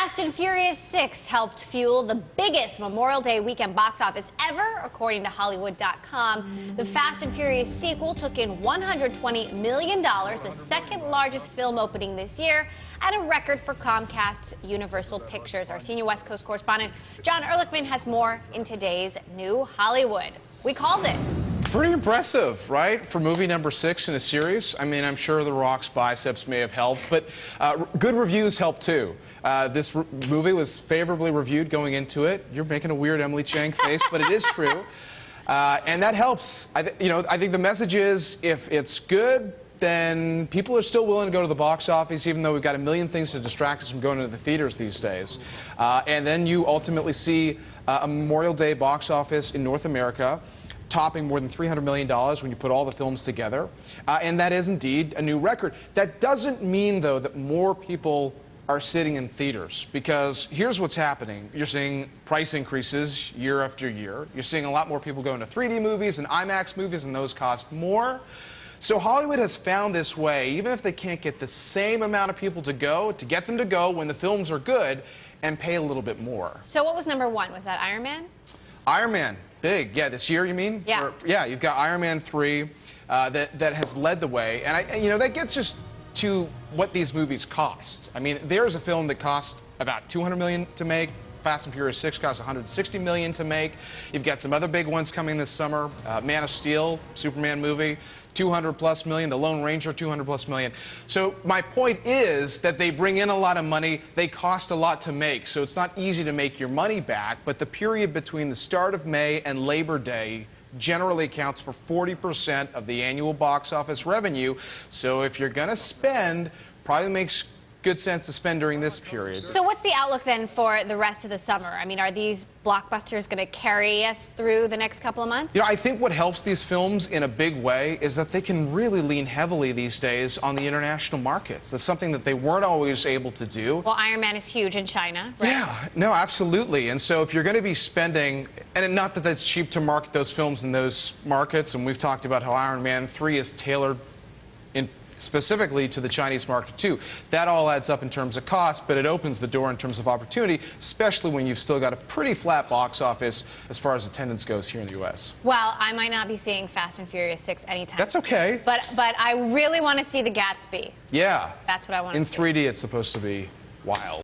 Fast and Furious 6 helped fuel the biggest Memorial Day weekend box office ever, according to Hollywood.com. The Fast and Furious sequel took in $120 million, the second largest film opening this year, and a record for Comcast's Universal Pictures. Our senior West Coast correspondent Jon Erlichman has more in today's New Hollywood. We called it. Pretty impressive, right, for movie number 6 in a series. I mean, I'm sure The Rock's biceps may have helped, but good reviews helped too. This movie was favorably reviewed going into it. You're making a weird Emily Chang face, but it is true, and that helps. I think the message is, if it's good, then people are still willing to go to the box office, even though we've got a million things to distract us from going to the theaters these days. And then you ultimately see a Memorial Day box office in North America topping more than $300 million when you put all the films together. And that is indeed a new record. That doesn't mean, though, that more people are sitting in theaters, because here's what's happening. You're seeing price increases year after year. You're seeing a lot more people going to 3D movies and IMAX movies, and those cost more. So Hollywood has found this way, even if they can't get the same amount of people to get them to go when the films are good and pay a little bit more. So what was number 1? Was that Iron Man? Iron Man, big. Yeah, this year, you mean? Yeah. Yeah, you've got Iron Man 3 that has led the way. And, that gets us to what these movies cost. I mean, there's a film that cost about $200 million to make. Fast and Furious 6 cost $160 million to make. You've got some other big ones coming this summer. Man of Steel, Superman movie, $200+ million. The Lone Ranger, $200+ million. So my point is that they bring in a lot of money. They cost a lot to make. So it's not easy to make your money back. But the period between the start of May and Labor Day generally accounts for 40% of the annual box office revenue. So if you're going to spend, probably makes good sense to spend during this period. So what's the outlook then for the rest of the summer? I mean, are these blockbusters going to carry us through the next couple of months? I think what helps these films in a big way is that they can really lean heavily these days on the international markets. That's something that they weren't always able to do. Well, Iron Man is huge in China, right? Yeah, no, absolutely. And so if you're going to be spending, and not that that's cheap to market those films in those markets, and we've talked about how Iron Man 3 is tailored specifically to the Chinese market too. That all adds up in terms of cost, but it opens the door in terms of opportunity, especially when you've still got a pretty flat box office as far as attendance goes here in the U.S. Well, I might not be seeing Fast and Furious 6 anytime. That's okay. But I really want to see the Gatsby. Yeah. That's what I want to see. In 3D, it's supposed to be wild.